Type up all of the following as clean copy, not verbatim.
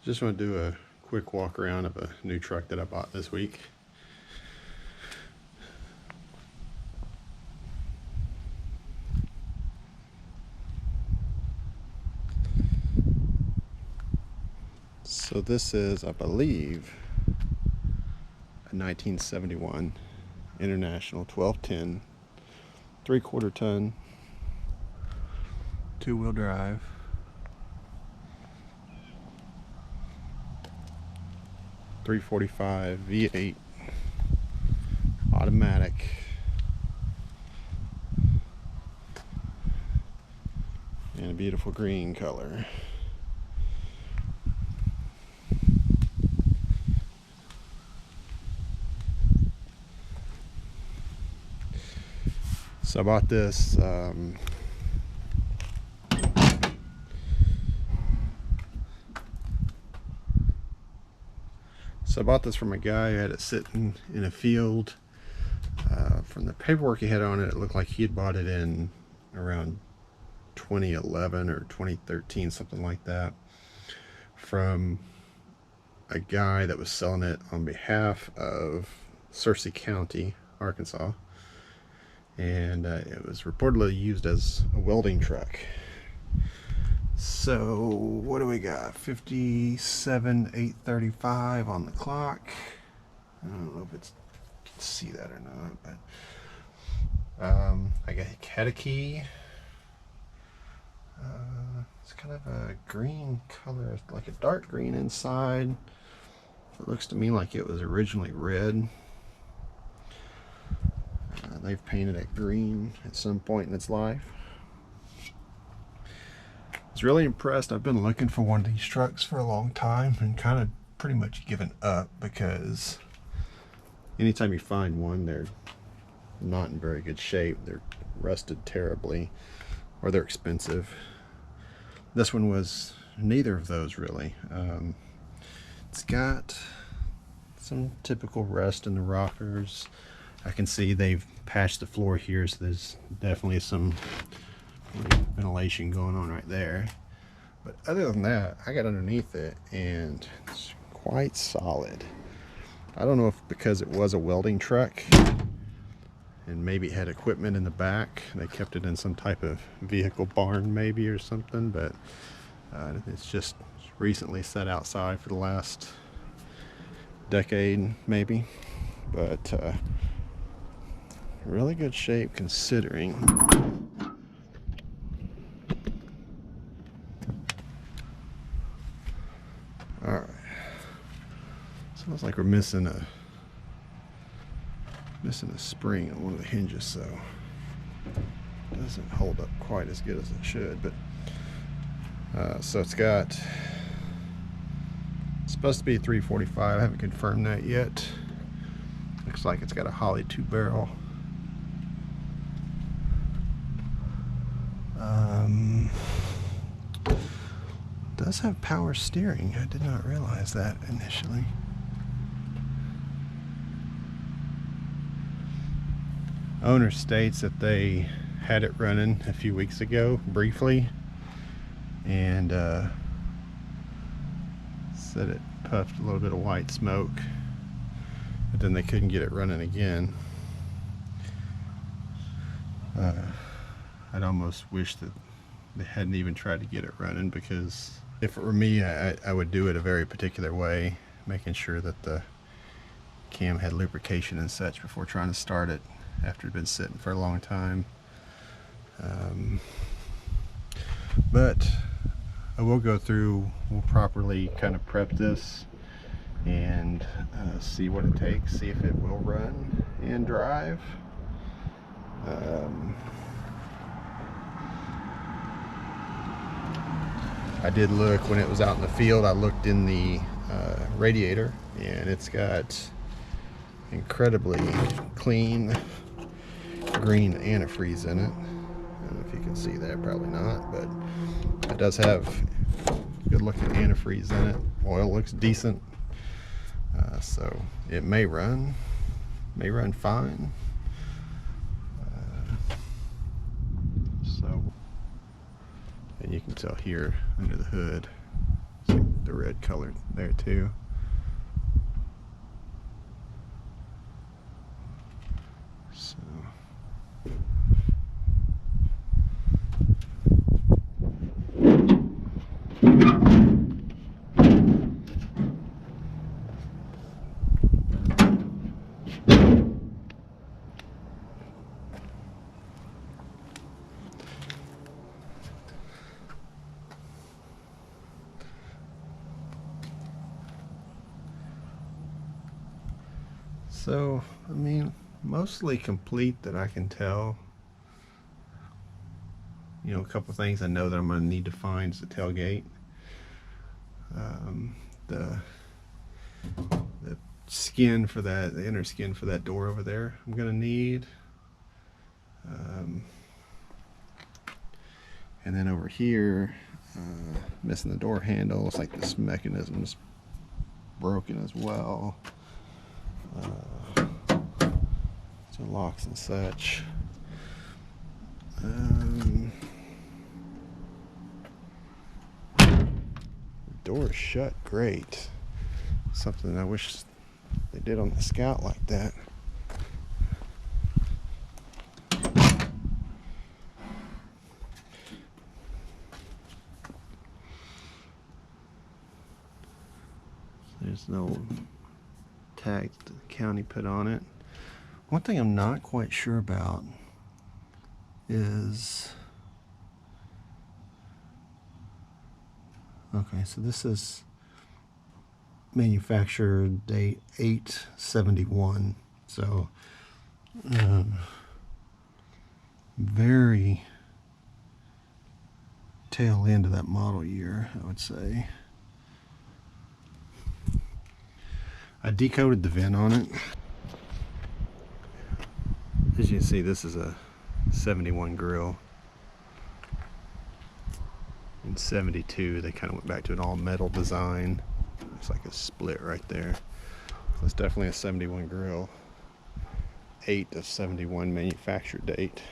Just want to do a quick walk around of a new truck that I bought this week. So this is, I believe, a 1971 International 1210 3/4 ton 2-wheel drive. .345 V8 automatic. And a beautiful green color. So I bought this from a guy who had it sitting in a field. From the paperwork he had on it, it looked like he had bought it in around 2011 or 2013, something like that, from a guy that was selling it on behalf of Searcy County, Arkansas. And it was reportedly used as a welding truck. So what do we got? 57,835 on the clock. I don't know if you can see that or not, but I had a key. It's kind of a green color, like a dark green inside. It looks to me like it was originally red. They've painted it green at some point in its life. I was really impressed. I've been looking for one of these trucks for a long time and kind of pretty much given up, because anytime you find one, they're not in very good shape. They're rusted terribly, or they're expensive. This one was neither of those, really. It's got some typical rust in the rockers. I can see they've patched the floor here, so there's definitely some ventilation going on right there. But other than that, I got underneath it and it's quite solid. I don't know if because it was a welding truck and maybe it had equipment in the back, they kept it in some type of vehicle barn maybe or something, but it's just recently set outside for the last decade maybe. But really good shape considering. Alright. Sounds like we're missing a spring on one of the hinges, so it doesn't hold up quite as good as it should. But so it's supposed to be a 345. I haven't confirmed that yet. Looks like it's got a Holley 2-barrel. Does have power steering. I did not realize that initially. Owner states that they had it running a few weeks ago briefly, and said it puffed a little bit of white smoke, but then they couldn't get it running again. I'd almost wish that they hadn't even tried to get it running, because if it were me, I would do it a very particular way, making sure that the cam had lubrication and such before trying to start it after it had been sitting for a long time. But I will go through, we'll properly kind of prep this and see what it takes, see if it will run and drive. I did look when it was out in the field. I looked in the radiator, and it's got incredibly clean green antifreeze in it. I don't know if you can see that, probably not, but it does have good looking antifreeze in it. Oil looks decent, so it may run fine. And you can tell here under the hood, the red color there too. So I mean, mostly complete that I can tell. You know, a couple things I know that I'm going to need to find is the tailgate. The skin for that, the inner skin for that door over there, I'm going to need. And then over here, missing the door handle. Looks like this mechanism's broken as well. So locks and such. Door shut great. Something I wish they did on the Scout like that. There's no tag the county put on it. One thing I'm not quite sure about is, okay, so this is manufacturer date 8/71, so very tail end of that model year, I would say. I decoded the VIN on it. As you can see, this is a 71 grill. In 72, they kind of went back to an all metal design. Looks like a split right there. So it's definitely a 71 grill. 8/71 manufacture date.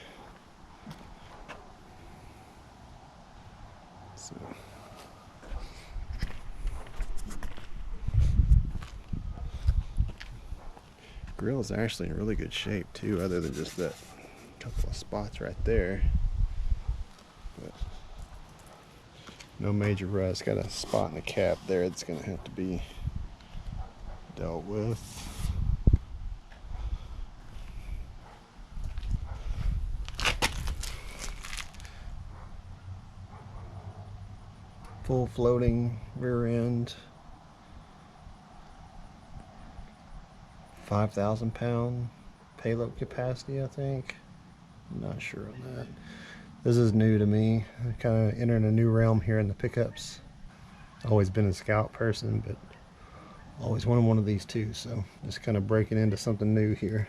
So grill is actually in really good shape too, other than just that couple of spots right there. But no major rust. Got a spot in the cap there that's going to have to be dealt with. Full floating rear end. 5,000 pound payload capacity, I think. I'm not sure on that. This is new to me. I kind of entering a new realm here in the pickups. Always been a Scout person, but always wanted one of these too, so just kind of breaking into something new here.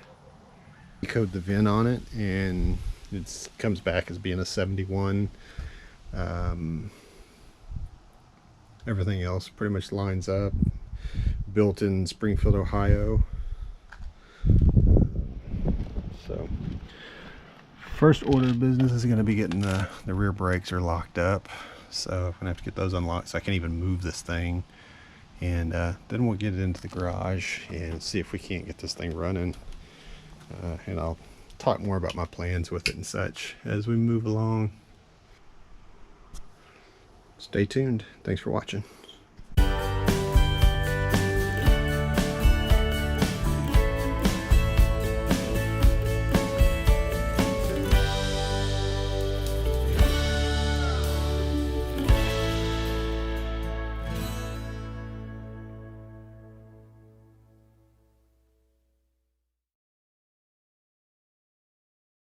You code the VIN on it and it comes back as being a 71. Everything else pretty much lines up. Built in Springfield, Ohio. So first order of business is going to be getting the rear brakes are locked up, so I'm going to have to get those unlocked so I can even move this thing, and then we'll get it into the garage and see if we can't get this thing running, and I'll talk more about my plans with it and such as we move along. Stay tuned. Thanks for watching.